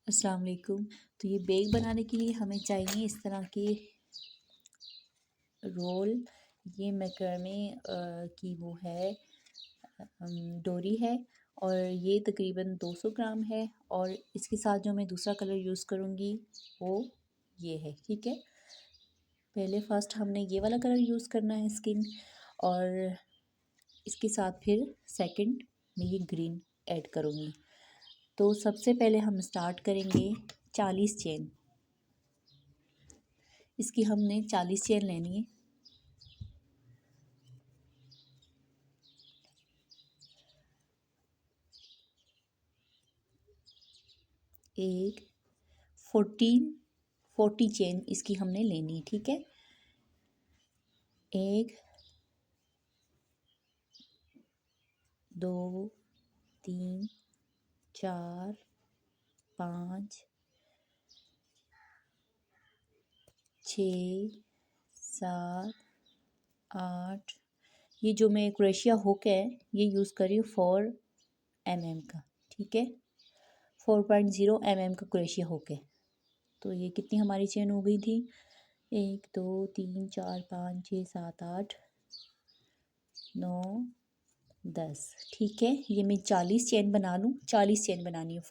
अस्सलाम वालेकुम। तो ये बेग बनाने के लिए हमें चाहिए इस तरह के रोल। ये मैक्रोनी की वो है, डोरी है और ये तकरीबन 200 ग्राम है। और इसके साथ जो मैं दूसरा कलर यूज़ करूँगी वो ये है, ठीक है। पहले फ़र्स्ट हमने ये वाला कलर यूज़ करना है स्किन, और इसके साथ फिर सेकंड में ये ग्रीन ऐड करूँगी। तो सबसे पहले हम स्टार्ट करेंगे 40 चेन। इसकी हमने 40 चेन लेनी है। एक 40 चेन इसकी हमने लेनी है, ठीक है। एक, दो, तीन, चार, पाँच, छः, सात, आठ। ये जो मैं क्रोशिया हुक है ये यूज़ कर रही हूँ 4 mm का, ठीक है। 4.0 mm का क्रोशिया हुक है। तो ये कितनी हमारी चेन हो गई थी? 1 2 3 4 5 6 7 8 9 10, ठीक है। ये मैं 40 चेन बना लूँ। 40 चेन बनानी है,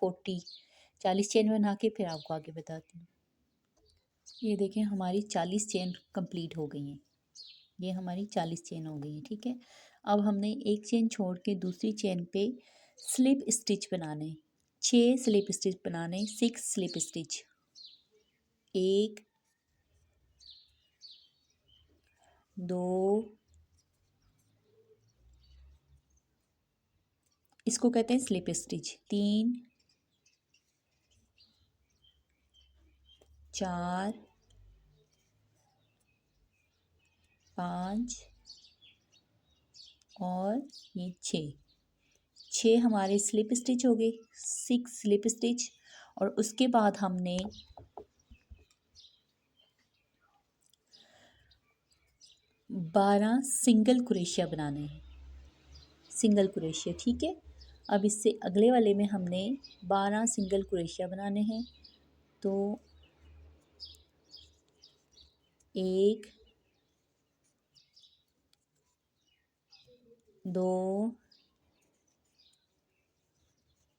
40 चेन बना के फिर आपको आगे बताती हूँ। ये देखें हमारी 40 चेन कंप्लीट हो गई हैं। ये हमारी 40 चेन हो गई है, ठीक है। अब हमने एक चेन छोड़ के दूसरी चेन पे स्लिप स्टिच बनाने, 6 स्लिप स्टिच बनाने, 6 स्लिप स्टिच। एक, दो, इसको कहते हैं स्लिप स्टिच। 3, 4, 5 और ये 6 हमारे स्लिप स्टिच हो गए, 6 स्लिप स्टिच। और उसके बाद हमने 12 सिंगल क्रोशिया बनाने हैं, सिंगल क्रोशिया, ठीक है। अब इससे अगले वाले में हमने 12 सिंगल क्रोशिया बनाने हैं। तो 1, 2,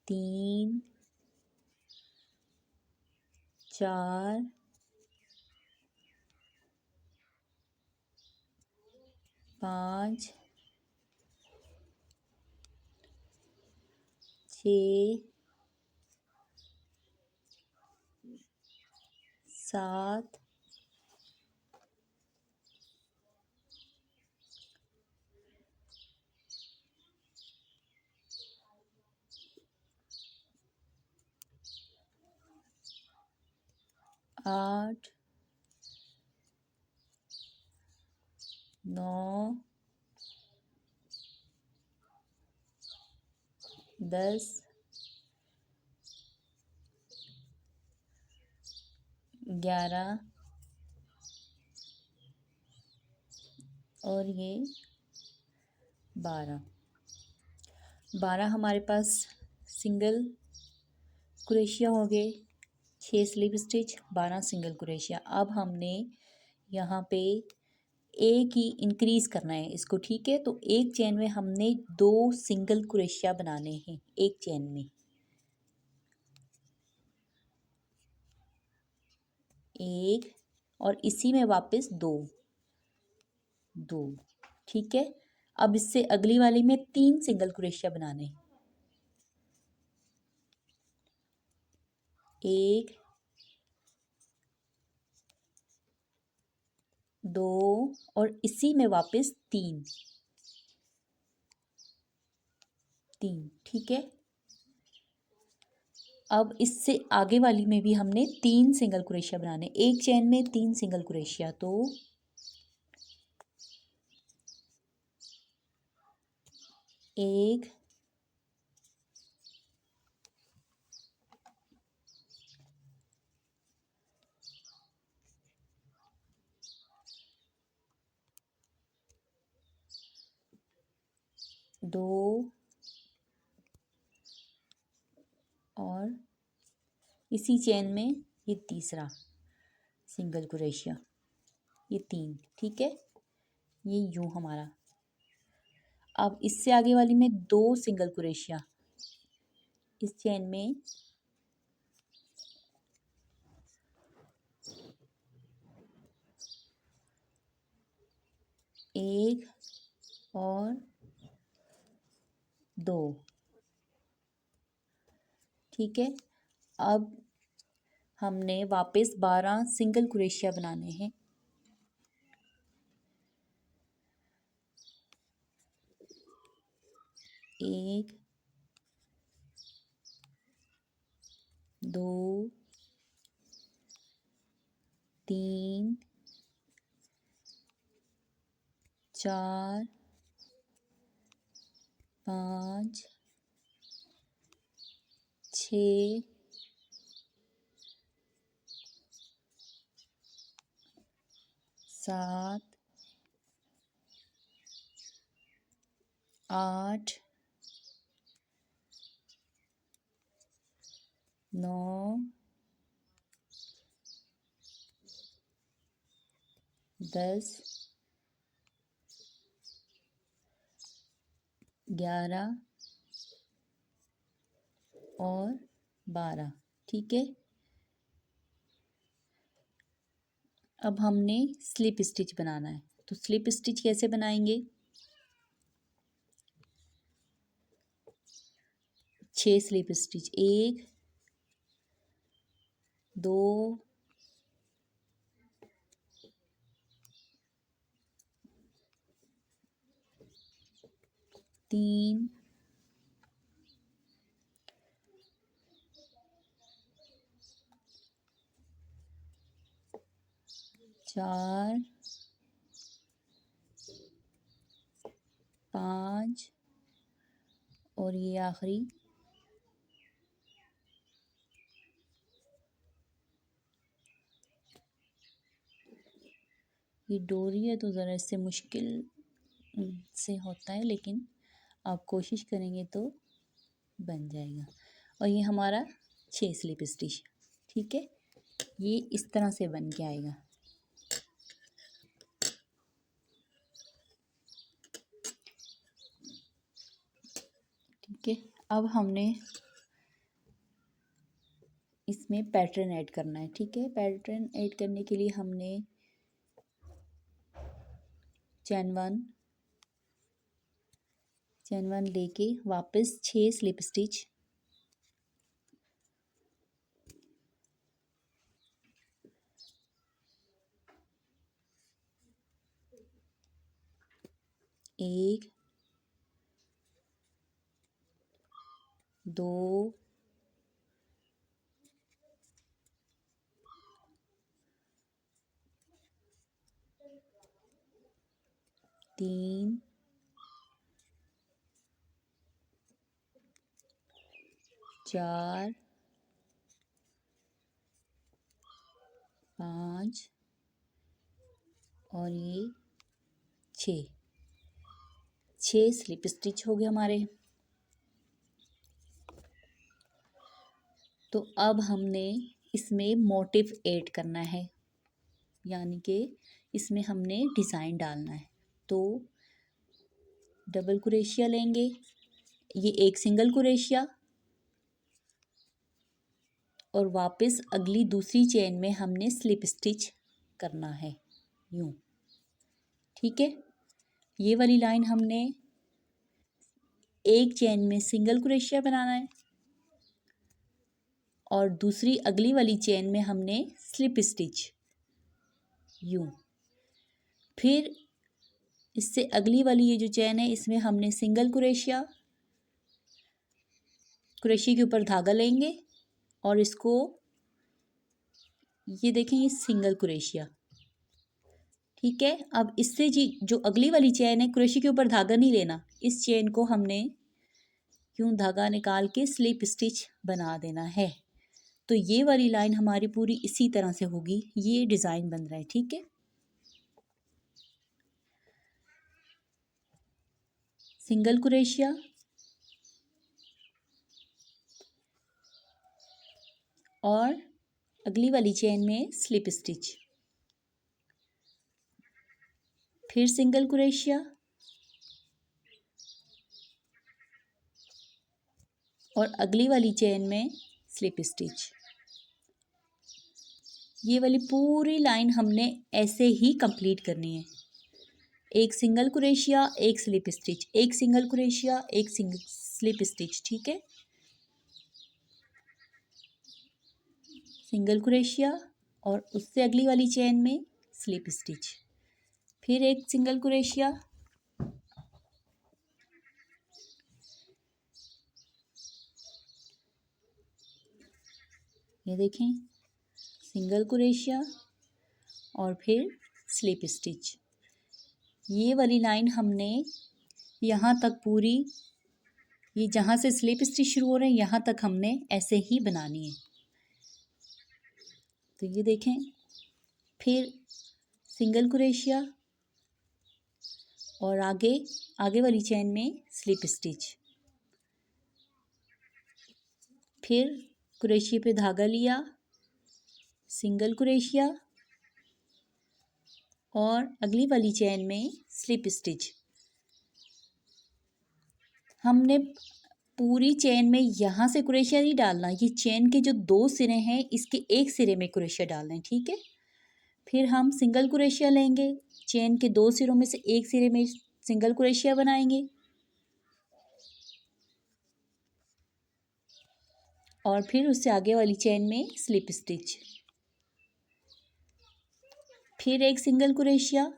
3, 4, 5, 6, 7, 8, 9, 10, 11 और ये 12 हमारे पास सिंगल क्रोशिया हो गए। 6 स्लिप स्टिच, 12 सिंगल क्रोशिया। अब हमने यहाँ पे एक ही इंक्रीज़ करना है इसको, ठीक है। तो एक चेन में हमने 2 सिंगल क्रोशिया बनाने हैं, एक चेन में एक, और इसी में वापस दो, ठीक है। अब इससे अगली वाली में 3 सिंगल क्रोशिया बनाने हैं। एक, दो, और इसी में वापस तीन, ठीक है। अब इससे आगे वाली में भी हमने 3 सिंगल क्रोशिया बनाने, एक चेन में 3 सिंगल क्रोशिया। तो 1, 2 और इसी चेन में ये तीसरा सिंगल क्रोशिया, ये 3, ठीक है। ये यूं हमारा। अब इससे आगे वाली में 2 सिंगल क्रोशिया इस चेन में, एक और 2, ठीक है। अब हमने वापस 12 सिंगल क्रोशिया बनाने हैं। एक, 2, 3, 4, 5, 6, 7, 8, 9, 10, 11 और 12, ठीक है। अब हमने स्लिप स्टिच बनाना है, तो स्लिप स्टिच कैसे बनाएंगे? 6 स्लिप स्टिच, 1, 2, 3, 4, 5 और ये आखिरी 6। ये डोरी है तो ज़रा इससे मुश्किल से होता है, लेकिन आप कोशिश करेंगे तो बन जाएगा। और ये हमारा 6 स्लिप स्टिच, ठीक है। ये इस तरह से बन के आएगा। ठीक है, अब हमने इसमें पैटर्न ऐड करना है, ठीक है। पैटर्न ऐड करने के लिए हमने चैन वन लेके वापस 6 स्लिप स्टिच, एक, 2, 3, 4, 5 और ये 6 स्लिप स्टिच हो गए हमारे। तो अब हमने इसमें मोटिव ऐड करना है, यानी कि इसमें हमने डिज़ाइन डालना है। तो डबल क्रोशिया लेंगे, ये एक सिंगल क्रोशिया और वापस अगली दूसरी चेन में हमने स्लिप स्टिच करना है यूं, ठीक है। ये वाली लाइन हमने एक चेन में सिंगल क्रोशिया बनाना है और दूसरी अगली वाली चेन में हमने स्लिप स्टिच यूं। फिर इससे अगली वाली ये जो चेन है इसमें हमने सिंगल क्रोशिया के ऊपर धागा लेंगे और इसको, ये देखें, ये सिंगल क्रोशिया, ठीक है। अब इससे जी जो अगली वाली चेन है, क्रोशिया के ऊपर धागा नहीं लेना, इस चेन को हमने यूं धागा निकाल के स्लिप स्टिच बना देना है। तो ये वाली लाइन हमारी पूरी इसी तरह से होगी। ये डिज़ाइन बन रहा है, ठीक है। सिंगल क्रोशिया और अगली वाली चेन में स्लिप स्टिच, फिर सिंगल क्रोशिया और अगली वाली चेन में स्लिप स्टिच। ये वाली पूरी लाइन हमने ऐसे ही कंप्लीट करनी है। एक सिंगल क्रोशिया, एक स्लिप स्टिच, एक सिंगल क्रोशिया, एक सिंगल स्लिप स्टिच। ठीक है, सिंगल क्रोशिया और उससे अगली वाली चेन में स्लिप स्टिच, फिर एक सिंगल क्रोशिया, ये देखें सिंगल क्रोशिया और फिर स्लिप स्टिच। ये वाली लाइन हमने यहाँ तक पूरी, ये जहाँ से स्लिप स्टिच शुरू हो रहे हैं यहाँ तक हमने ऐसे ही बनानी है। तो ये देखें, फिर सिंगल क्रोशिया और आगे वाली चेन में स्लिप स्टिच, फिर क्रोशिया पे धागा लिया, सिंगल क्रोशिया और अगली वाली चेन में स्लिप स्टिच। हमने पूरी चेन में यहाँ से क्रोशिया नहीं डालना, ये चेन के जो 2 सिरे हैं इसके एक सिरे में क्रोशिया डालना है। ठीक है, फिर हम सिंगल क्रोशिया लेंगे, चेन के 2 सिरों में से एक सिरे में सिंगल क्रोशिया बनाएंगे और फिर उससे आगे वाली चेन में स्लिप स्टिच, फिर एक सिंगल क्रोशिया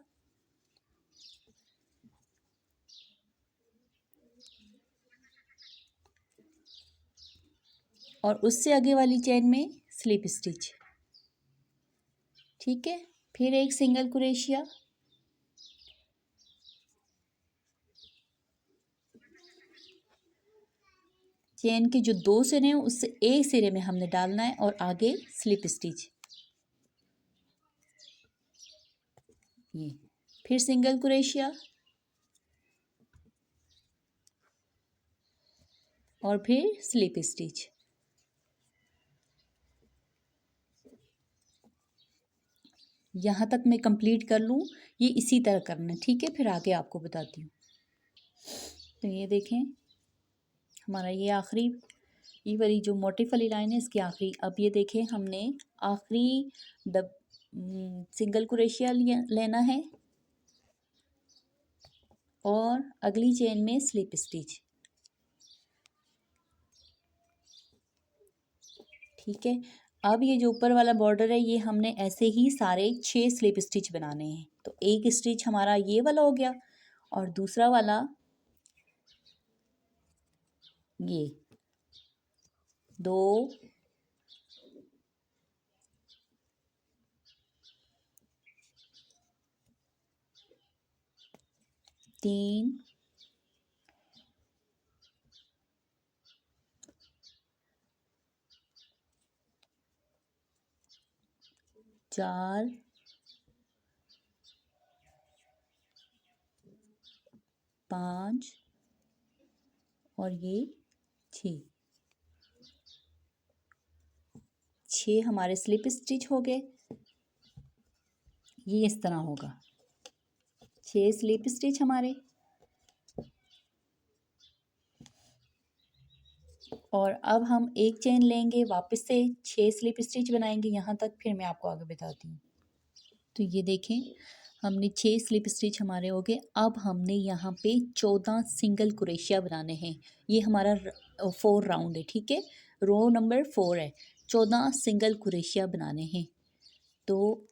और उससे आगे वाली चेन में स्लिप स्टिच। ठीक है, फिर एक सिंगल क्रोशिया चेन के जो 2 सिरे हैं उससे एक सिरे में हमने डालना है और आगे स्लिप स्टिच, ये फिर सिंगल क्रोशिया और फिर स्लिप स्टिच। यहाँ तक मैं कंप्लीट कर लूँ, ये इसी तरह करना है। ठीक है, फिर आगे आपको बताती हूँ। तो ये देखें हमारा ये आखिरी, ये वाली जो मोटिफ वाली लाइन है इसकी आखिरी। अब ये देखें हमने आखिरी सिंगल क्रोशिया लेना है और अगली चेन में स्लिप स्टिच। ठीक है, अब ये जो ऊपर वाला बॉर्डर है ये हमने ऐसे ही सारे 6 स्लिप स्टिच बनाने हैं। तो एक स्टिच हमारा ये वाला हो गया और दूसरा वाला ये 2 3 4 5 और ये 6 हमारे स्लिप स्टिच हो गए। ये इस तरह होगा, 6 स्लिप स्टिच हमारे और अब हम एक चेन लेंगे, वापस से 6 स्लिप स्टिच बनाएंगे यहाँ तक, फिर मैं आपको आगे बताती हूँ। तो ये देखें हमने 6 स्लिप स्टिच हमारे हो गए। अब हमने यहाँ पे 14 सिंगल क्रोशिया बनाने हैं। ये हमारा 4 राउंड है। ठीक है, रो नंबर 4 है, 14 सिंगल क्रोशिया बनाने हैं। तो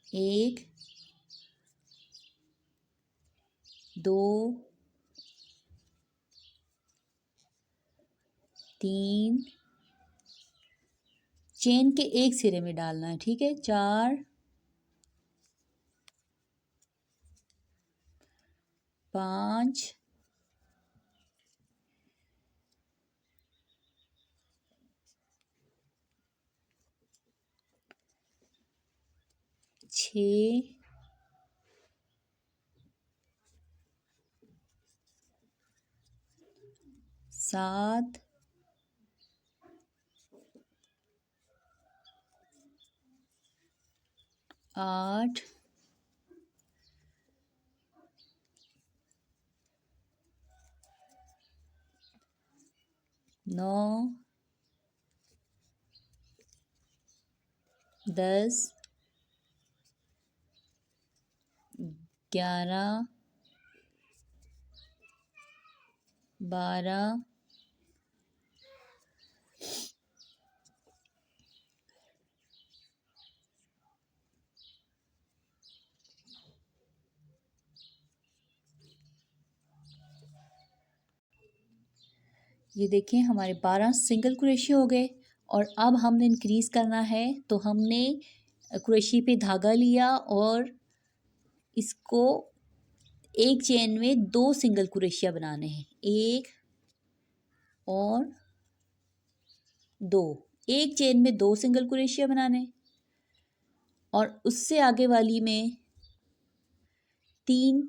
1 2 3 चेन के एक सिरे में डालना है। ठीक है, 4 5 6 7 8 9 10 11 12 ये देखिए हमारे 12 सिंगल क्रोशिया हो गए। और अब हमने इंक्रीज़ करना है, तो हमने क्रोशिया पे धागा लिया और इसको एक चेन में 2 सिंगल क्रोशिया बनाने हैं, 1 और 2। एक चेन में 2 सिंगल क्रोशिया बनाने और उससे आगे वाली में 3,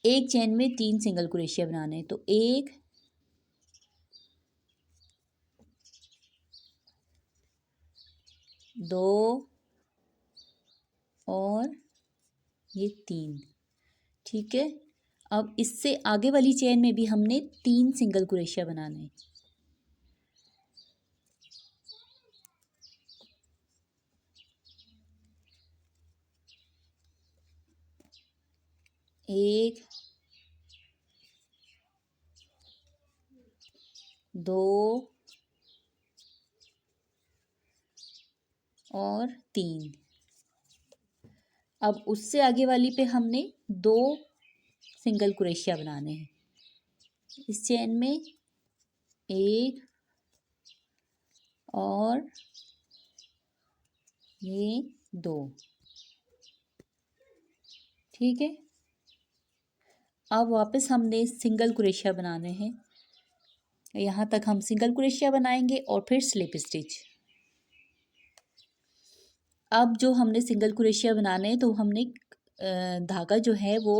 एक चेन में 3 सिंगल क्रोशिया बनाने। तो 1 2 और ये 3। ठीक है, अब इससे आगे वाली चेन में भी हमने 3 सिंगल क्रोशिया बनाने हैं। एक 2 और 3। अब उससे आगे वाली पे हमने 2 सिंगल क्रोशिया बनाने हैं। इस चेन में 1 और ये 2। ठीक है, अब वापस हमने सिंगल क्रोशिया बनाने हैं। यहाँ तक हम सिंगल क्रोशिया बनाएंगे और फिर स्लिप स्टिच। अब जो हमने सिंगल क्रोशिया बनाने हैं, तो हमने धागा जो है वो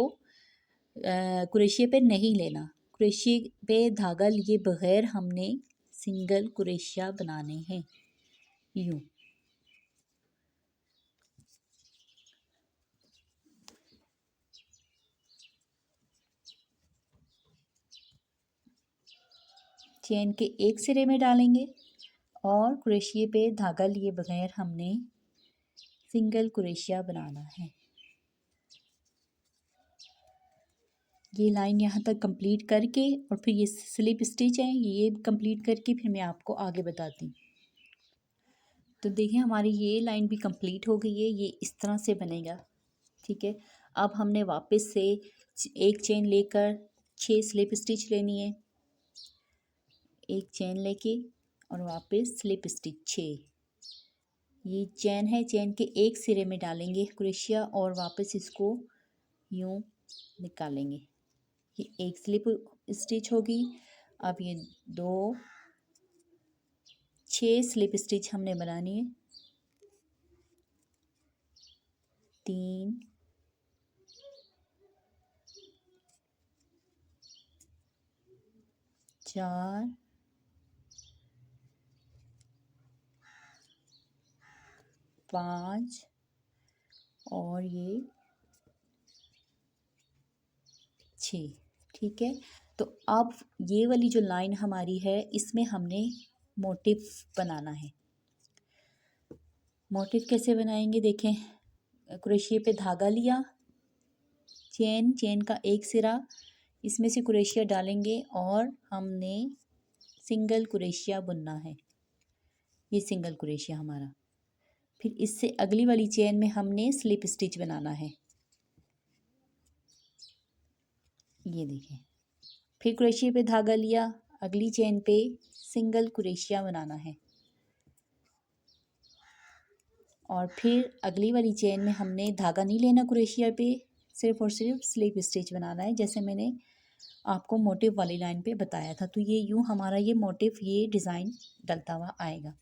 क्रोशिया पे नहीं लेना। क्रोशिया पे धागा लिए बगैर हमने सिंगल क्रोशिया बनाने हैं, यूँ। चेन के एक सिरे में डालेंगे और क्रोशिया पे धागा लिए बगैर हमने सिंगल क्रोशिया बनाना है। ये लाइन यहाँ तक कंप्लीट करके और फिर ये स्लिप स्टिच है, ये कंप्लीट करके फिर मैं आपको आगे बताती हूँ। तो देखिए हमारी ये लाइन भी कंप्लीट हो गई है, ये इस तरह से बनेगा। ठीक है, अब हमने वापस से एक चेन लेकर 6 स्लिप स्टिच लेनी है। एक चेन लेके और वापस स्लिप स्टिच 6। ये चेन है, चेन के एक सिरे में डालेंगे क्रोशिया और वापस इसको यूँ निकालेंगे। ये एक स्लिप स्टिच होगी। अब ये 2 6 स्लिप स्टिच हमने बनानी है। 3 4 5 और ये 6। ठीक है, तो अब ये वाली जो लाइन हमारी है, इसमें हमने मोटिव बनाना है। मोटिव कैसे बनाएंगे देखें, क्रोशिया पे धागा लिया, चेन का एक सिरा, इसमें से क्रोशिया डालेंगे और हमने सिंगल क्रोशिया बुनना है। ये सिंगल क्रोशिया हमारा। फिर इससे अगली वाली चेन में हमने स्लिप स्टिच बनाना है। ये देखें, फिर क्रोशिया पे धागा लिया, अगली चेन पे सिंगल क्रोशिया बनाना है और फिर अगली वाली चेन में हमने धागा नहीं लेना क्रोशिया पे, सिर्फ और सिर्फ स्लिप स्टिच बनाना है, जैसे मैंने आपको मोटिव वाली लाइन पे बताया था। तो ये यूँ हमारा ये मोटिव, ये डिज़ाइन डलता हुआ आएगा।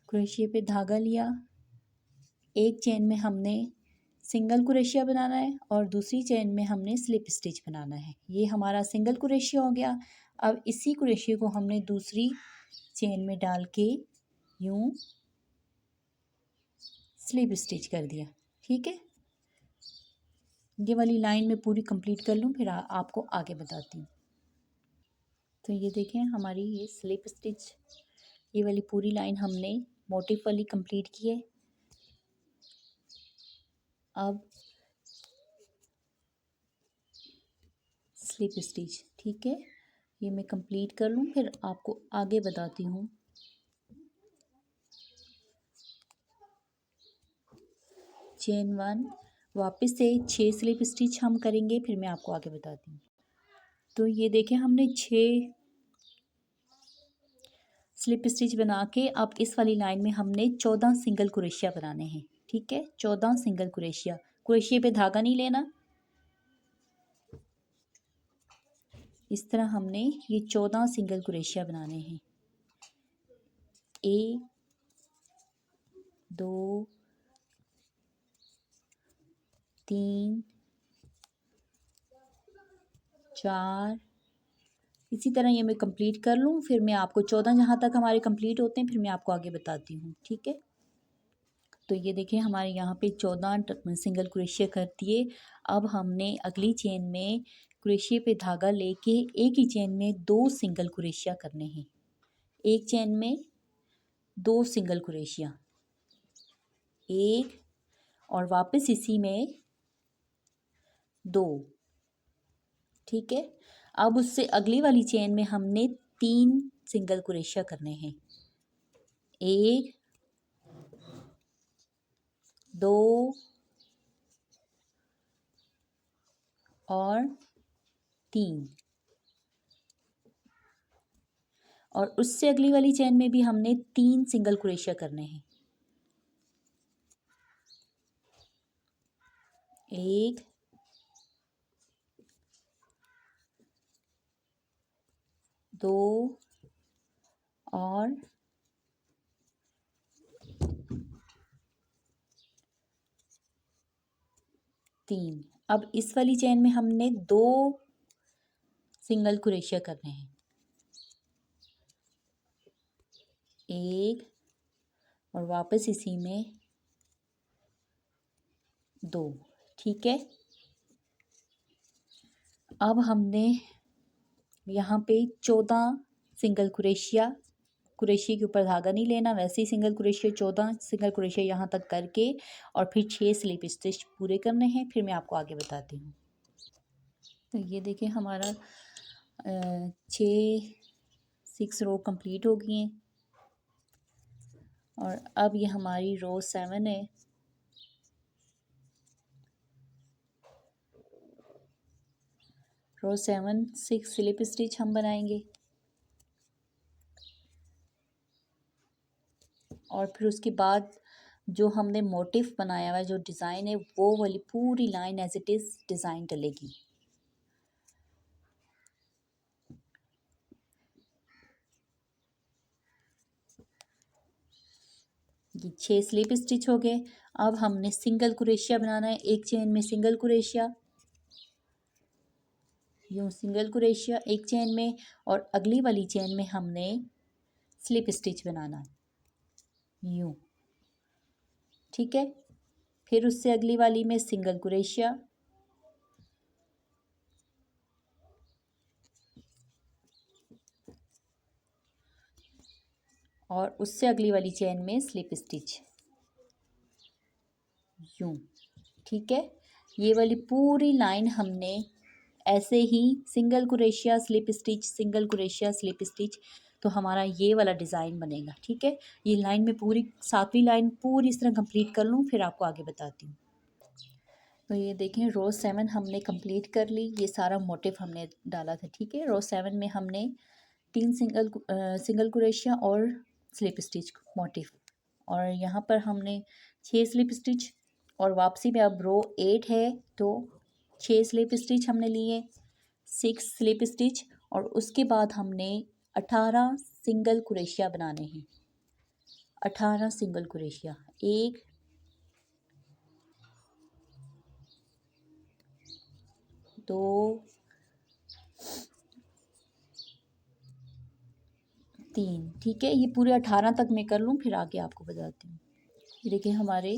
क्रोशिया पे धागा लिया, एक चेन में हमने सिंगल क्रोशिया बनाना है और दूसरी चेन में हमने स्लिप स्टिच बनाना है। ये हमारा सिंगल क्रोशिया हो गया। अब इसी क्रोशिया को हमने दूसरी चेन में डाल के यूं स्लिप स्टिच कर दिया। ठीक है, ये वाली लाइन मैं पूरी कंप्लीट कर लूँ फिर आपको आगे बताती हूँ। तो ये देखें हमारी ये स्लिप स्टिच, ये वाली पूरी लाइन हमने मोटिफ वाली कंप्लीट की है। अब स्लिप स्टिच, ठीक है, ये मैं कंप्लीट कर लूँ फिर आपको आगे बताती हूँ। चेन 1 वापस से 6 स्लिप स्टिच हम करेंगे, फिर मैं आपको आगे बताती हूँ। तो ये देखें हमने 6 स्लिप स्टिच बना के अब इस वाली लाइन में हमने 14 सिंगल क्रोशिया बनाने हैं। ठीक है, 14 सिंगल क्रोशिया, क्रोशिया पे धागा नहीं लेना। इस तरह हमने ये 14 सिंगल क्रोशिया बनाने हैं। 1 2 3 4, इसी तरह ये मैं कंप्लीट कर लूँ फिर मैं आपको 14 जहाँ तक हमारे कंप्लीट होते हैं फिर मैं आपको आगे बताती हूँ। ठीक है, तो ये देखिए हमारे यहाँ पे 14 सिंगल क्रोशिया कर दिए। अब हमने अगली चेन में क्रोशिया पे धागा लेके एक ही चेन में 2 सिंगल क्रोशिया करने हैं। एक चेन में 2 सिंगल क्रोशिया, एक और वापस इसी में 2। ठीक है, अब उससे अगली वाली चेन में हमने 3 सिंगल क्रोशिया करने हैं। 1 2 और 3, और उससे अगली वाली चेन में भी हमने 3 सिंगल क्रोशिया करने हैं। 1 2 और 3। अब इस वाली चेन में हमने 2 सिंगल क्रोशिया करने हैं। 1 और वापस इसी में 2। ठीक है, अब हमने यहाँ पे 14 सिंगल क्रोशिया, क्रोशिया के ऊपर धागा नहीं लेना, वैसे ही सिंगल क्रोशिया 14 सिंगल क्रोशिया यहाँ तक करके और फिर 6 स्लिप स्टिच पूरे करने हैं, फिर मैं आपको आगे बताती हूँ। तो ये देखिए हमारा 6 रो कंप्लीट हो गई हैं और अब ये हमारी रो 7 है। रो 7 6 स्लिप स्टिच हम बनाएंगे और फिर उसके बाद जो हमने मोटिफ बनाया हुआ है, जो डिज़ाइन है, वो वाली पूरी line as it is design डलेगी। ये 6 स्लिप स्टिच हो गए। अब हमने सिंगल क्रोशिया बनाना है, एक चेन में सिंगल क्रोशिया, यूँ सिंगल क्रोशिया एक चेन में, और अगली वाली चेन में हमने स्लिप स्टिच बनाना है यूँ। ठीक है, फिर उससे अगली वाली में सिंगल क्रोशिया, और उससे अगली वाली चेन में स्लिप स्टिच यूँ। ठीक है, ये वाली पूरी लाइन हमने ऐसे ही single crochet slip stitch, single crochet slip stitch, तो हमारा ये वाला डिज़ाइन बनेगा। ठीक है, ये लाइन में पूरी 7वीं लाइन पूरी इस तरह कंप्लीट कर लूँ फिर आपको आगे बताती हूँ। तो ये देखें रो 7 हमने कंप्लीट कर ली, ये सारा मोटिफ हमने डाला था। ठीक है, रो 7 में हमने 3 सिंगल क्रोशिया और स्लिप स्टिच मोटिफ, और यहाँ पर हमने 6 स्लिप स्टिच, और वापसी में अब रो 8 है तो 6 स्लिप स्टिच हमने लिए, 6 स्लिप स्टिच, और उसके बाद हमने 18 सिंगल क्रोशिया बनाने हैं। 18 सिंगल क्रोशिया, 1 2 3। ठीक है, ये पूरे 18 तक मैं कर लूँ, फिर आगे आपको बताती हूँ। ये देखिए हमारे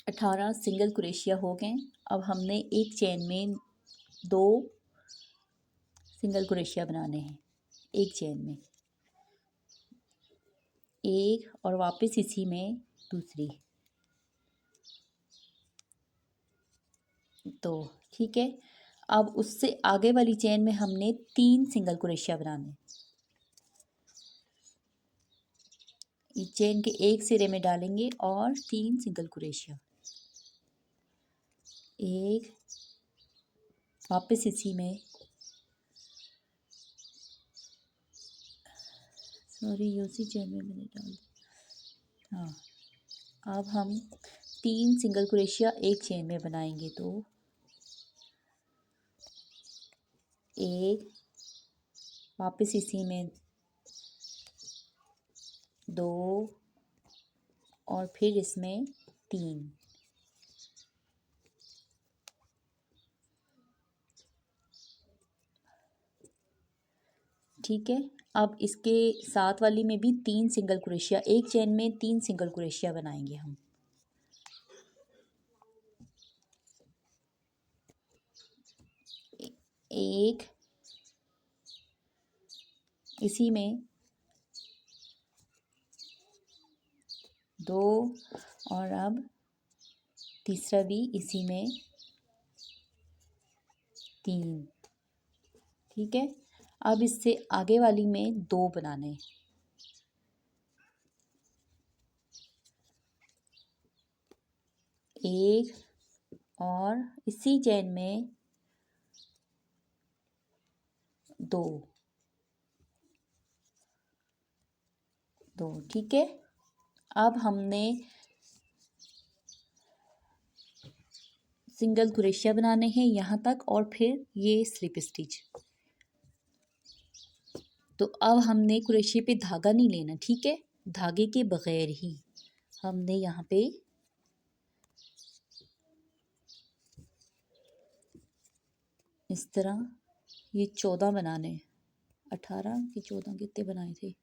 18 सिंगल क्रोशिया हो गए। अब हमने एक चेन में 2 सिंगल क्रोशिया बनाने हैं, एक चेन में एक, और वापस इसी में दूसरी। तो ठीक है, अब उससे आगे वाली चेन में हमने 3 सिंगल क्रोशिया बनाने। इस चेन के एक सिरे में डालेंगे और 3 सिंगल क्रोशिया, एक, वापस इसी में, सॉरी उसी चेन में मैंने डाल दिया। हाँ, अब हम 3 सिंगल क्रोशिया एक चेन में बनाएंगे। तो एक, वापस इसी में 2, और फिर इसमें 3। ठीक है, अब इसके साथ वाली में भी 3 सिंगल क्रोशिया, एक चेन में 3 सिंगल क्रोशिया बनाएंगे हम। एक, इसी में 2, और अब तीसरा भी इसी में 3। ठीक है, अब इससे आगे वाली में 2 बनाने, एक, और इसी चेन में 2। ठीक है, अब हमने सिंगल क्रोशिया बनाने हैं यहाँ तक, और फिर ये स्लिप स्टिच। तो अब हमने क्रोशिया पे धागा नहीं लेना, ठीक है, धागे के बगैर ही हमने यहाँ पे इस तरह ये 14 बनाने, 18 कि 14 कितने बनाए थे।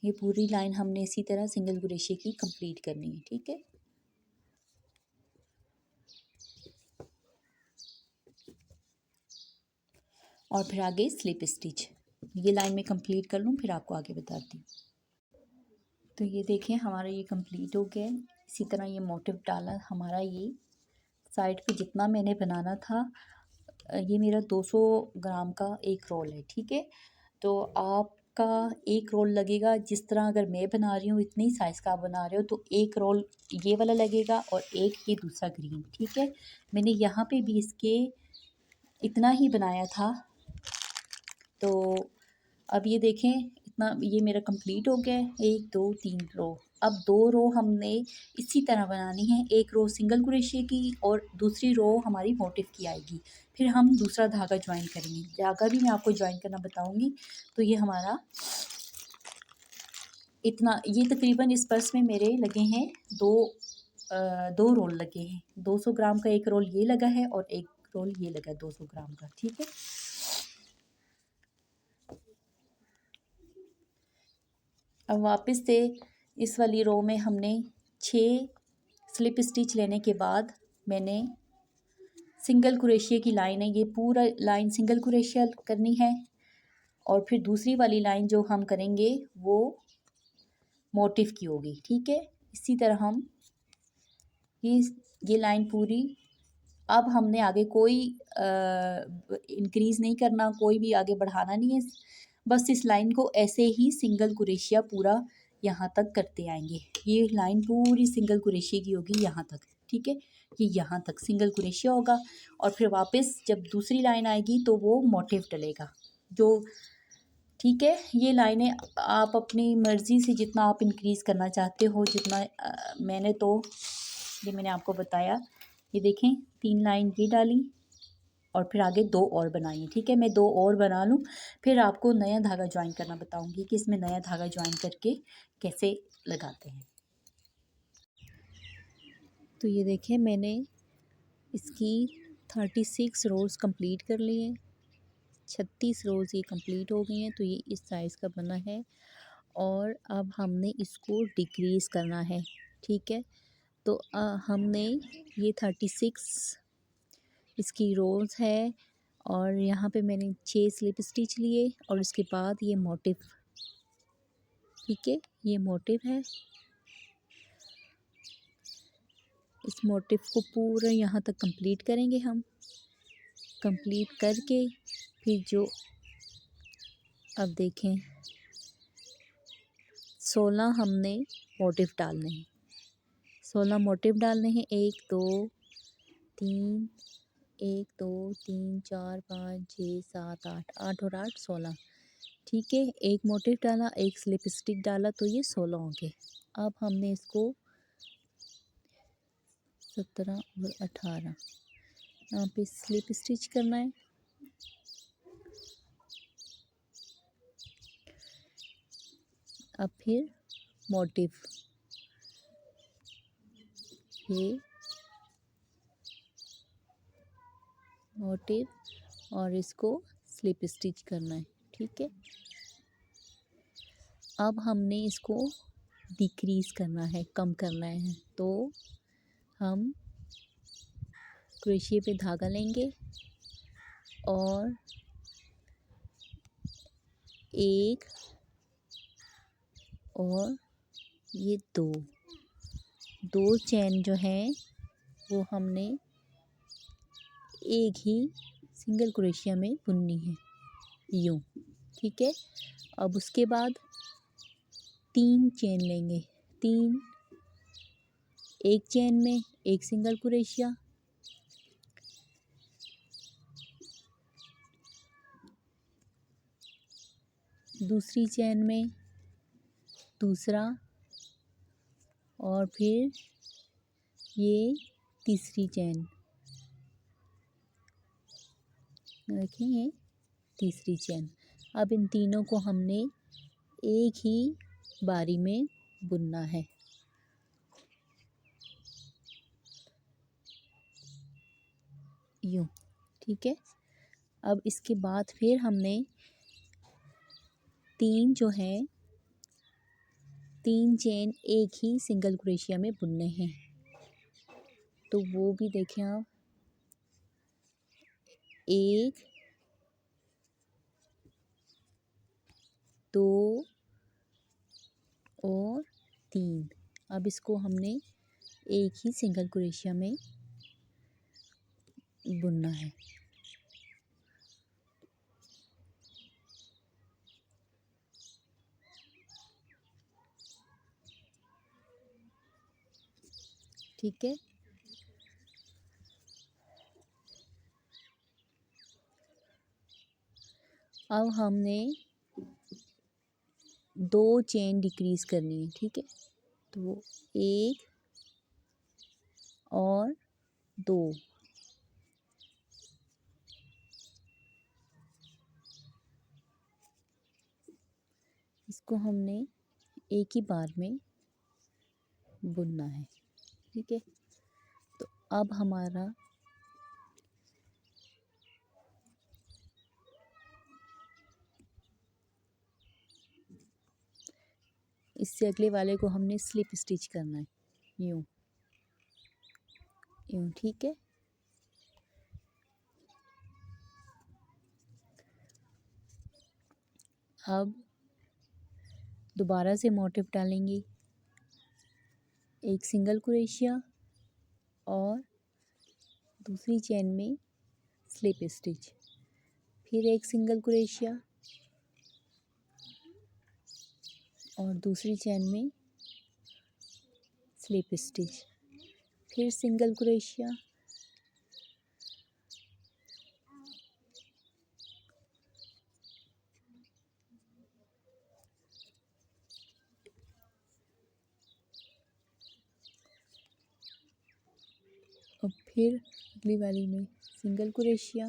ये पूरी लाइन हमने इसी तरह सिंगल क्रोशिया की कंप्लीट करनी है। ठीक है, और फिर आगे स्लिप स्टिच। ये लाइन में कंप्लीट कर लूँ, फिर आपको आगे बताती हूँ। तो ये देखें हमारा ये कंप्लीट हो गया। इसी तरह ये मोटिव डाला हमारा। ये साइड पे जितना मैंने बनाना था, ये मेरा 200 ग्राम का एक रोल है। ठीक है, तो आपका एक रोल लगेगा, जिस तरह अगर मैं बना रही हूँ इतनी साइज़ का आप बना रहे हो तो एक रोल ये वाला लगेगा और एक ये दूसरा ग्रीन। ठीक है, मैंने यहाँ पे भी इसके इतना ही बनाया था। तो अब ये देखें इतना, ये मेरा कंप्लीट हो गया है। 1 2 3 रो। अब 2 रो हमने इसी तरह बनानी है, एक रो सिंगल क्रोशिया की और दूसरी रो हमारी मोटिव की आएगी। फिर हम दूसरा धागा ज्वाइन करेंगे, धागा भी मैं आपको ज्वाइन करना बताऊंगी। तो ये हमारा इतना, ये तकरीबन इस पर्स में मेरे लगे हैं 2 रोल लगे हैं। 200 ग्राम का एक रोल ये लगा है और एक रोल ये लगा है 200 ग्राम का। ठीक है, अब वापस से इस वाली रो में हमने 6 स्लिप स्टिच लेने के बाद मैंने सिंगल क्रोशिया की लाइन है, ये पूरा लाइन सिंगल क्रोशिया करनी है। और फिर दूसरी वाली लाइन जो हम करेंगे वो मोटिव की होगी। ठीक है, इसी तरह हम ये लाइन पूरी। अब हमने आगे कोई इंक्रीज़ नहीं करना, कोई भी आगे बढ़ाना नहीं है, बस इस लाइन को ऐसे ही सिंगल क्रोशिया पूरा यहाँ तक करते आएंगे। ये लाइन पूरी सिंगल क्रोशिया की होगी यहाँ तक। ठीक है, ये यहाँ तक सिंगल क्रोशिया होगा, और फिर वापस जब दूसरी लाइन आएगी तो वो मोटिव डलेगा जो। ठीक है, ये लाइनें आप अपनी मर्ज़ी से जितना आप इंक्रीज़ करना चाहते हो, जितना मैंने तो ये मैंने आपको बताया। ये देखें 3 लाइन ये डाली और फिर आगे 2 और बनाई। ठीक है, मैं 2 और बना लूँ, फिर आपको नया धागा ज्वाइन करना बताऊंगी कि इसमें नया धागा ज्वाइन करके कैसे लगाते हैं। तो ये देखें मैंने इसकी 36 रोज़ कंप्लीट कर लिए। 36 रोज़ ये कंप्लीट हो गई हैं, तो ये इस साइज़ का बना है और अब हमने इसको डिक्रीज़ करना है, ठीक है। तो हमने ये 36 इसकी रोज़ है और यहाँ पे मैंने 6 स्लिप स्टिच लिए और उसके बाद ये मोटिव, ठीक है, ये मोटिव है। इस मोटिव को पूरा यहाँ तक कंप्लीट करेंगे हम। कंप्लीट करके फिर जो अब देखें 16 हमने मोटिव डालने हैं, 16 मोटिव डालने हैं। 1 2 3 1 2 3 4 5 6 7 8 8 और 8 16, ठीक है। एक मोटिव डाला, एक स्लिप स्टिक डाला, तो ये 16 हो गए। अब हमने इसको 17 और 18 यहाँ पे स्लिप स्टिच करना है। अब फिर मोटिव, ये मोटिव और इसको स्लिप स्टिच करना है, ठीक है। अब हमने इसको डिक्रीज़ करना है, कम करना है, तो हम क्रोशिया पे धागा लेंगे और एक और ये दो चैन जो हैं वो हमने एक ही सिंगल क्रोशिया में बुननी है, यूँ, ठीक है। अब उसके बाद 3 चेन लेंगे, 3, एक चेन में एक सिंगल क्रोशिया, दूसरी चेन में दूसरा और फिर ये तीसरी चेन, देखिए ये तीसरी चेन। अब इन तीनों को हमने एक ही बारी में बुनना है, यूँ, ठीक है। अब इसके बाद फिर हमने 3 जो है 3 चेन एक ही सिंगल क्रोशिया में बुनने हैं, तो वो भी देखें आप, 1 2 और 3। अब इसको हमने एक ही सिंगल क्रोशिया में बुनना है, ठीक है। अब हमने 2 चेन डिक्रीज़ करनी है, ठीक है। तो 1 और 2, इसको हमने एक ही बार में बुनना है, ठीक है। तो अब हमारा इससे अगले वाले को हमने स्लिप स्टिच करना है, यूँ यूँ, ठीक है। अब दोबारा से मोटिव डालेंगे, एक सिंगल क्रोशिया और दूसरी चेन में स्लिप स्टिच, फिर एक सिंगल क्रोशिया और दूसरी चेन में स्लिप स्टिच, फिर सिंगल क्रोशिया और फिर अगली वाली में सिंगल क्रोशिया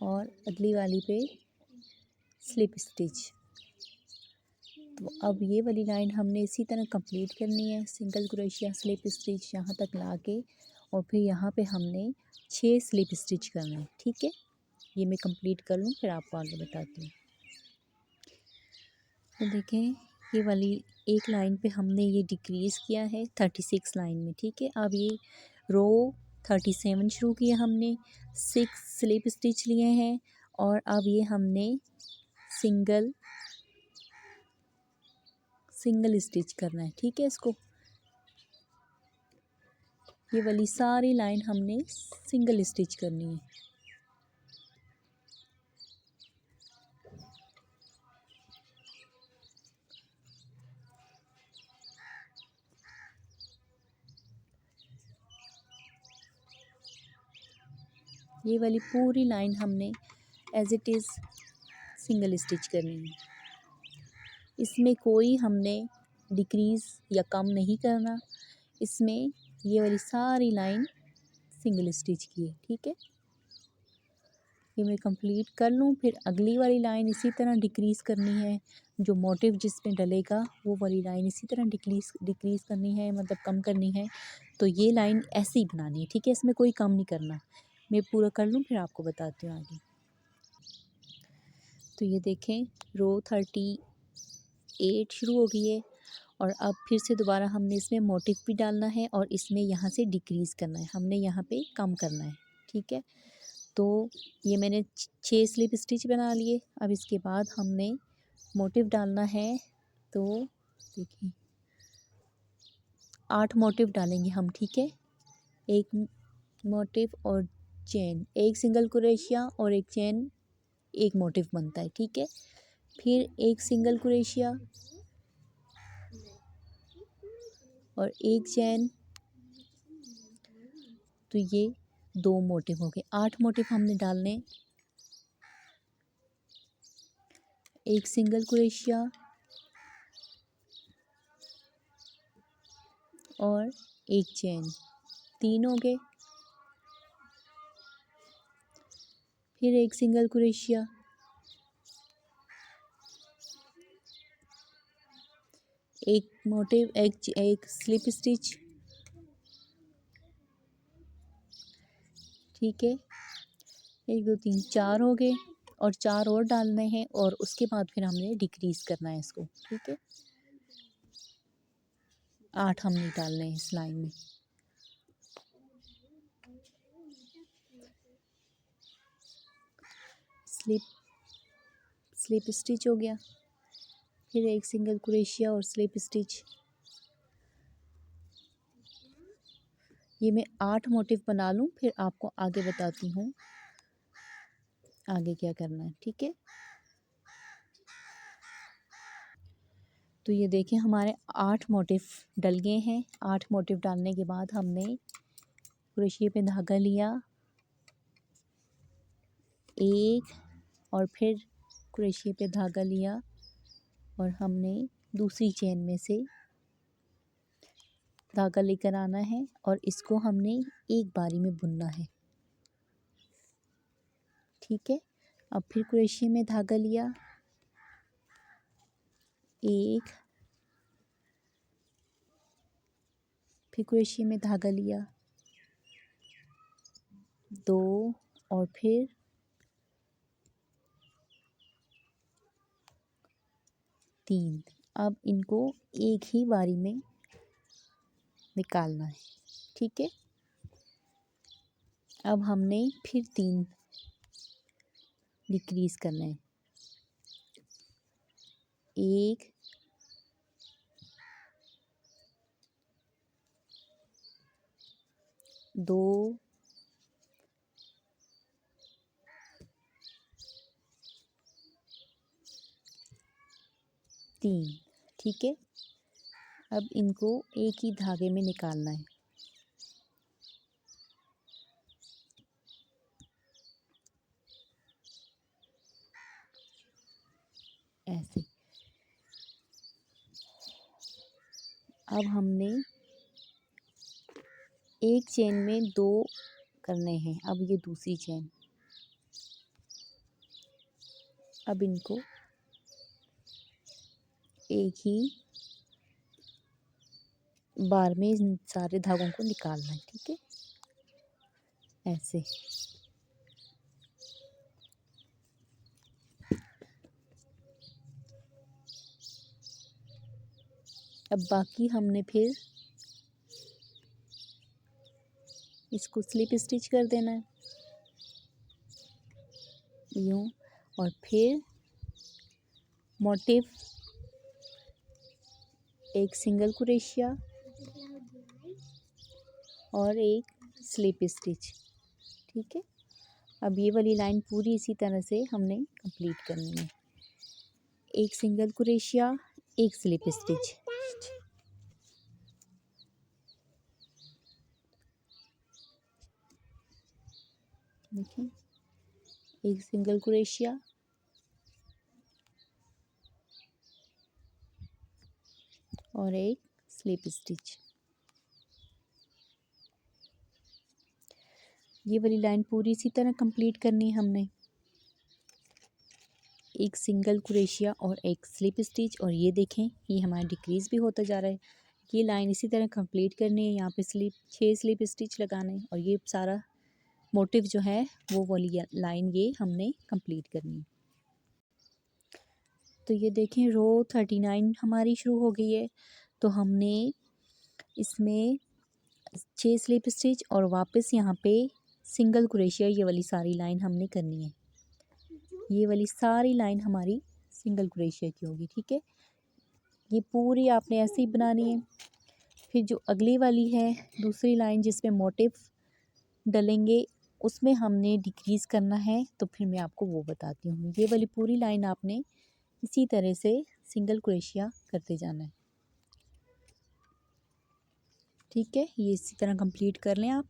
और अगली वाली पे स्लिप स्टिच। तो अब ये वाली लाइन हमने इसी तरह कंप्लीट करनी है, सिंगल क्रोशिया स्लिप स्टिच यहाँ तक लाके और फिर यहाँ पे हमने 6 स्लिप स्टिच करना है। ठीक है, ये मैं कंप्लीट कर लूँ फिर आपको आगे बताती हूँ। तो देखें, ये वाली एक लाइन पे हमने ये डिक्रीज़ किया है 36 लाइन में। ठीक है, अब ये रो 37 शुरू किया हमने, 6 स्लिप स्टिच लिए हैं और अब ये हमने सिंगल स्टिच करना है। ठीक है, इसको ये वाली सारी लाइन हमने सिंगल स्टिच करनी है। ये वाली पूरी लाइन हमने as it is single stitch करनी है। इसमें कोई हमने डिक्रीज़ या कम नहीं करना, इसमें ये वाली सारी लाइन सिंगल स्टिच की है। ठीक है, ये मैं कंप्लीट कर लूँ फिर अगली वाली लाइन इसी तरह डिक्रीज़ करनी है। जो मोटिव जिसमें डलेगा वो वाली लाइन इसी तरह डिक्रीज़ करनी है, मतलब कम करनी है। तो ये लाइन ऐसे ही बनानी है। ठीक है, इसमें कोई कम नहीं करना। मैं पूरा कर लूँ फिर आपको बताती हूँ आगे। तो ये देखें, रो 38 शुरू हो गई है और अब फिर से दोबारा हमने इसमें मोटिव भी डालना है और इसमें यहाँ से डिक्रीज़ करना है, हमने यहाँ पे कम करना है। ठीक है, तो ये मैंने 6 स्लिप स्टिच बना लिए। अब इसके बाद हमने मोटिव डालना है। तो देखिए 8 मोटिव डालेंगे हम। ठीक है, एक मोटिव और चेन, एक सिंगल क्रोशिया और एक चेन, एक मोटिव बनता है। ठीक है, फिर एक सिंगल क्रोशिया और एक चेन, तो ये 2 मोटिव हो गए। 8 मोटिव हमने डालने, एक सिंगल क्रोशिया और एक चेन, 3 हो गए। फिर एक सिंगल क्रोशिया, एक मोटिव, एक स्लिप स्टिच। ठीक है, 1 2 3 4 हो गए और 4 और डालने हैं और उसके बाद फिर हमने डिक्रीज़ करना है इसको। ठीक है, 8 हमने डालने हैं इस लाइन में। स्लिप स्टिच हो गया, फिर एक सिंगल क्रोशिया और स्लिप स्टिच। ये मैं 8 मोटिव बना लूँ फिर आपको आगे बताती हूँ आगे क्या करना है। ठीक है, तो ये देखें हमारे 8 मोटिव डल गए हैं। 8 मोटिव डालने के बाद हमने क्रोशिया पे धागा लिया एक और फिर क्रोशिया पे धागा लिया और हमने दूसरी चेन में से धागा लेकर आना है और इसको हमने एक बारी में बुनना है। ठीक है, अब फिर क्रोशिया में धागा लिया एक, फिर क्रोशिया में धागा लिया 2 और फिर 3। अब इनको एक ही बारी में निकालना है। ठीक है, अब हमने फिर 3 डिक्रीज़ करना है, 1 2 3। ठीक है, अब इनको एक ही धागे में निकालना है ऐसे। अब हमने एक चेन में 2 करने हैं। अब ये दूसरी चेन, अब इनको एक ही बार में इन सारे धागों को निकालना है। ठीक है, ऐसे। अब बाकी हमने फिर इसको स्लिप स्टिच कर देना है यूँ, और फिर मोटिव एक सिंगल क्रोशिया और एक स्लिप स्टिच। ठीक है, अब ये वाली लाइन पूरी इसी तरह से हमने कंप्लीट करनी है। एक सिंगल क्रोशिया, एक स्लिप स्टिच। देखिए, एक सिंगल क्रोशिया और एक स्लिप स्टिच। ये वाली लाइन पूरी इसी तरह कंप्लीट करनी है हमने। एक सिंगल क्रोशिया और एक स्लिप स्टिच, और ये देखें ये हमारा डिक्रीज भी होता जा रहा है। ये लाइन इसी तरह कंप्लीट करनी है। यहाँ पे 6 स्लिप स्टिच लगाने हैं, और ये सारा मोटिव जो है वो वाली लाइन ये हमने कंप्लीट करनी है। तो ये देखें रो 39 हमारी शुरू हो गई है। तो हमने इसमें 6 स्लिप स्टिच और वापस यहाँ पे सिंगल क्रोशिया, ये वाली सारी लाइन हमने करनी है। ये वाली सारी लाइन हमारी सिंगल क्रोशिया की होगी। ठीक है, ये पूरी आपने ऐसे ही बनानी है। फिर जो अगली वाली है दूसरी लाइन जिसमें मोटिव डलेंगे, उसमें हमने डिक्रीज़ करना है। तो फिर मैं आपको वो बताती हूँ। ये वाली पूरी लाइन आपने इसी तरह से सिंगल क्रोशिया करते जाना है। ठीक है, ये इसी तरह कंप्लीट कर लें आप।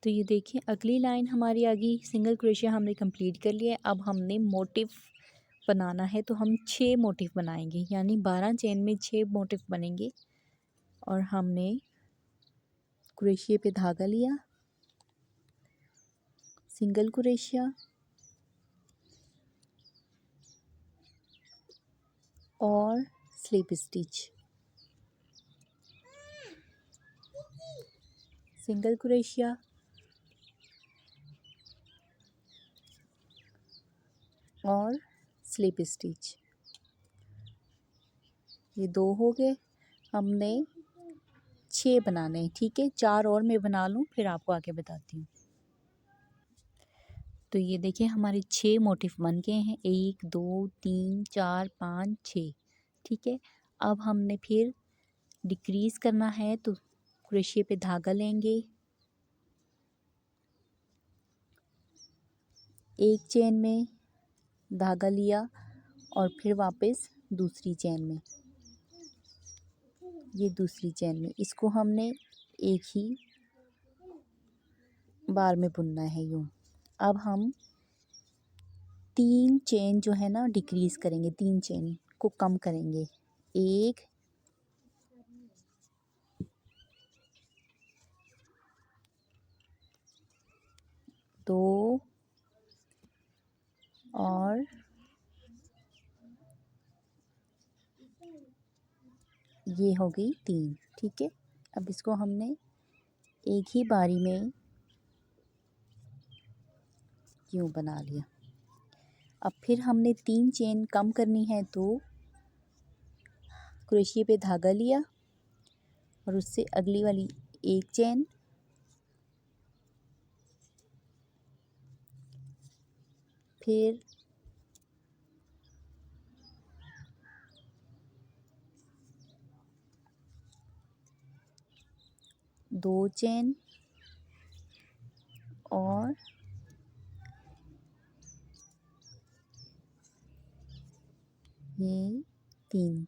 तो ये देखिए अगली लाइन हमारी आ गई, सिंगल क्रोशिया हमने कंप्लीट कर लिया है। अब हमने मोटिव बनाना है, तो हम 6 मोटिव बनाएंगे, यानी 12 चेन में 6 मोटिव बनेंगे। और हमने क्रोशिया पे धागा लिया, सिंगल क्रोशिया और स्लिप स्टिच, सिंगल क्रोशिया और स्लिप स्टिच। ये 2 हो गए, हमने 6 बनाने हैं। ठीक है, 4 और मैं बना लूँ फिर आपको आगे बताती हूँ। तो ये देखिए हमारे 6 मोटिव बन गए हैं, 1 2 3 4 5 6। ठीक है, अब हमने फिर डिक्रीज़ करना है, तो क्रोशिया पे धागा लेंगे, एक चेन में धागा लिया और फिर वापस दूसरी चेन में, ये दूसरी चेन में, इसको हमने एक ही बार में बुनना है यूँ। अब हम 3 चेन जो है ना डिक्रीज़ करेंगे, 3 चेन को कम करेंगे। 1 2 और ये हो गई 3। ठीक है, अब इसको हमने एक ही बारी में यूँ बना लिया। अब फिर हमने 3 चेन कम करनी है, तो क्रोशिया पे धागा लिया और उससे अगली वाली एक चेन, फिर दो चेन और ये 3।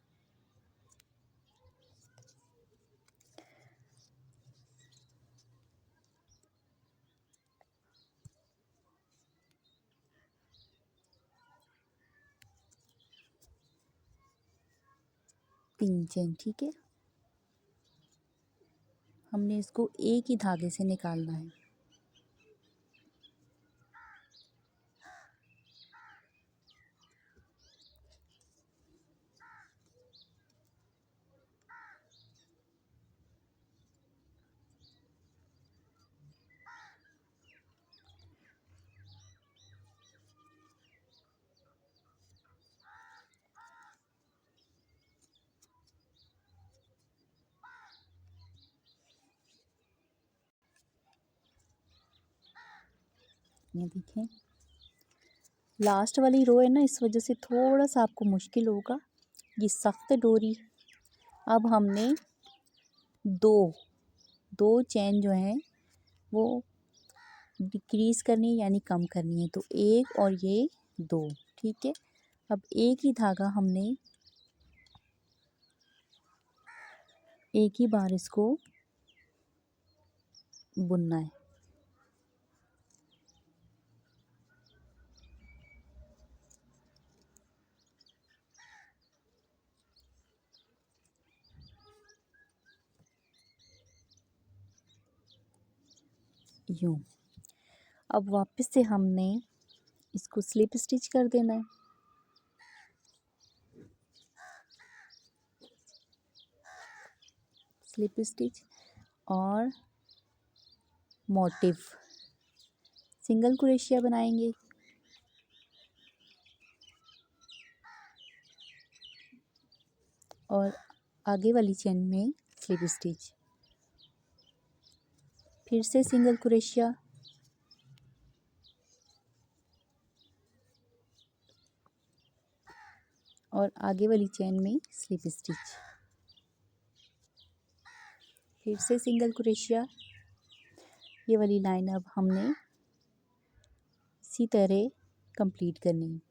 चेन। ठीक है, हमने इसको एक ही धागे से निकालना है। करनी है। देखें लास्ट वाली रो है ना, इस वजह से थोड़ा सा आपको मुश्किल होगा। ये सख्त डोरी अब हमने दो चेन जो हैं वो डिक्रीज़ करनी है यानी कम करनी है। तो एक और ये दो, ठीक है। अब एक ही धागा हमने एक ही बार इसको बुनना है। यूँ अब वापस से हमने इसको स्लिप स्टिच कर देना है। स्लिप स्टिच और मोटिव सिंगल क्रोशिया बनाएंगे। और आगे वाली चेन में स्लिप स्टिच, फिर से सिंगल क्रोशिया और आगे वाली चेन में स्लिप स्टिच, फिर से सिंगल क्रोशिया। ये वाली लाइन अब हमने इसी तरह कंप्लीट करनी है।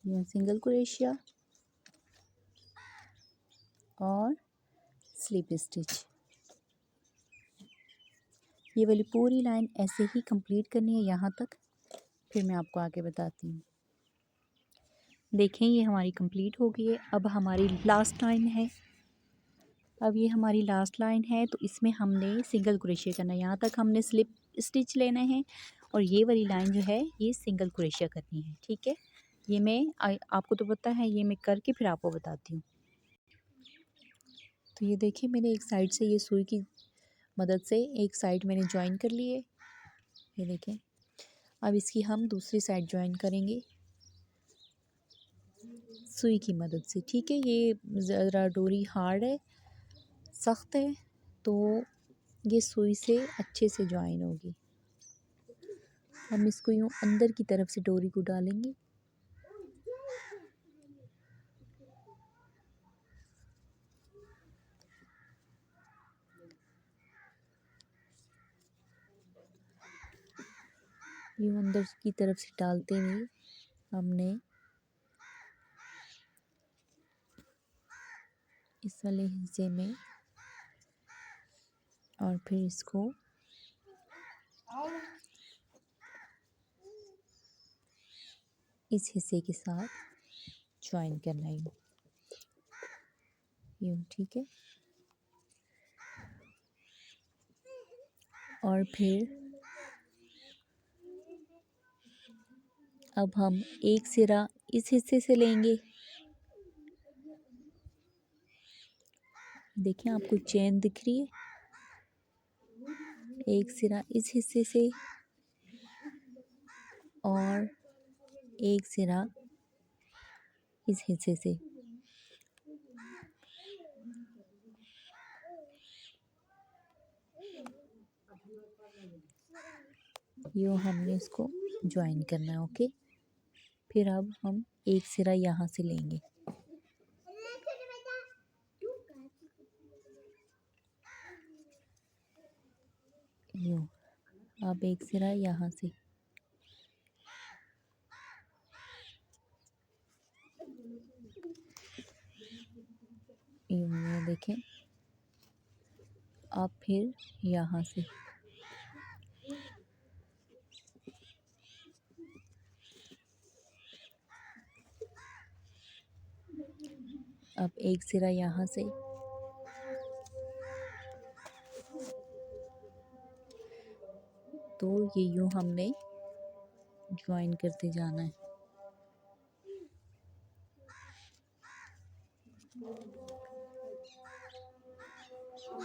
ये सिंगल क्रोशिया और स्लिप स्टिच। ये वाली पूरी लाइन ऐसे ही कंप्लीट करनी है यहाँ तक, फिर मैं आपको आगे बताती हूँ। देखें ये हमारी कंप्लीट हो गई है। अब हमारी लास्ट लाइन है। अब ये हमारी लास्ट लाइन है तो इसमें हमने सिंगल क्रोशिया करना है। यहाँ तक हमने स्लिप स्टिच लेना है और ये वाली लाइन जो है ये सिंगल क्रोशिया करनी है, ठीक है। ये मैं आपको तो पता है, ये मैं करके फिर आपको बताती हूँ। तो ये देखिए मैंने एक साइड से ये सुई की मदद से एक साइड मैंने ज्वाइन कर ली है। ये देखें अब इसकी हम दूसरी साइड ज्वाइन करेंगे सुई की मदद से, ठीक है। ये ज़रा डोरी हार्ड है, सख्त है, तो ये सुई से अच्छे से ज्वाइन होगी। हम इसको यूँ अंदर की तरफ से डोरी को डालेंगे। यूँ अंदर की तरफ से डालते हुए हमने इस वाले हिस्से में और फिर इसको इस हिस्से के साथ ज्वाइन करना है यूँ, ठीक है। और फिर अब हम एक सिरा इस हिस्से से लेंगे। देखिए आपको चेन दिख रही है। एक सिरा इस हिस्से से और एक सिरा इस हिस्से से। यूँ हमने इसको ज्वाइन करना है, ओके। फिर अब हम एक सिरा यहाँ से लेंगे। यूँ अब एक सिरा यहाँ से, यूँ ये देखें। अब फिर यहाँ से अब एक सिरा यहाँ से, तो ये यूँ हमने ज्वाइन करते जाना है।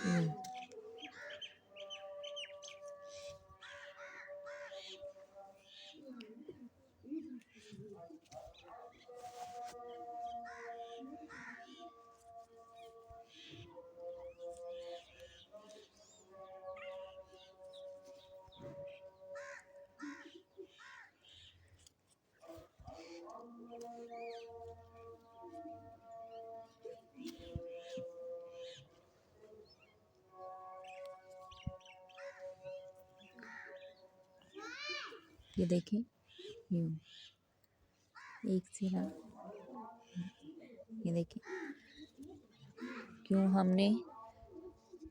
यूँ ये देखें, यूँ एक सिरा, ये देखें क्यों हमने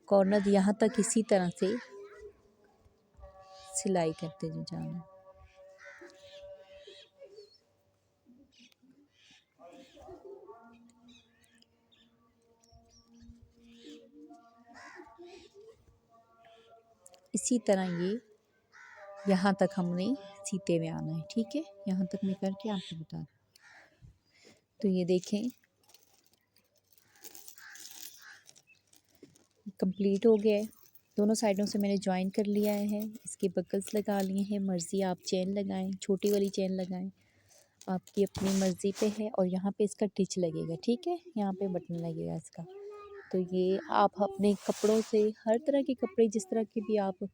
कॉर्नर यहाँ तक इसी तरह से सिलाई करते जो जाना है। इसी तरह ये यहाँ तक हमने सीते हुए आना है, ठीक है। यहाँ तक मैं करके आपको बता दूँ। तो ये देखें कंप्लीट हो गया है। दोनों साइडों से मैंने ज्वाइन कर लिया है। इसके बकल्स लगा लिए हैं। मर्ज़ी आप चेन लगाएं, छोटी वाली चेन लगाएं, आपकी अपनी मर्ज़ी पे है। और यहाँ पे इसका टिच लगेगा, ठीक है। यहाँ पे बटन लगेगा इसका। तो ये आप अपने कपड़ों से, हर तरह के कपड़े जिस तरह के भी आप,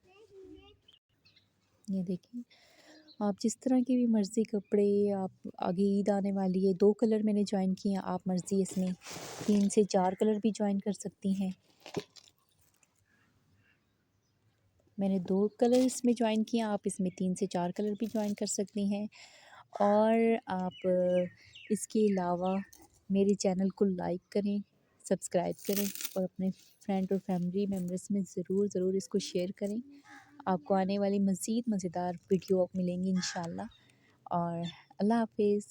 ये देखिए आप जिस तरह की भी मर्ज़ी कपड़े, आप आगे ईद आने वाली है, 2 कलर मैंने ज्वाइन किए हैं। आप मर्ज़ी इसमें 3 से 4 कलर भी ज्वाइन कर सकती हैं। मैंने 2 कलर इसमें ज्वाइन किए, आप इसमें 3 से 4 कलर भी ज्वाइन कर सकती हैं। और आप इसके अलावा मेरे चैनल को लाइक करें, सब्सक्राइब करें और अपने फ्रेंड और फैमिली मेम्बर्स में ज़रूर इसको शेयर करें। आपको आने वाली मज़ीद मज़ेदार वीडियो मिलेंगी इंशाल्लाह। और अल्लाह हाफ़िज़।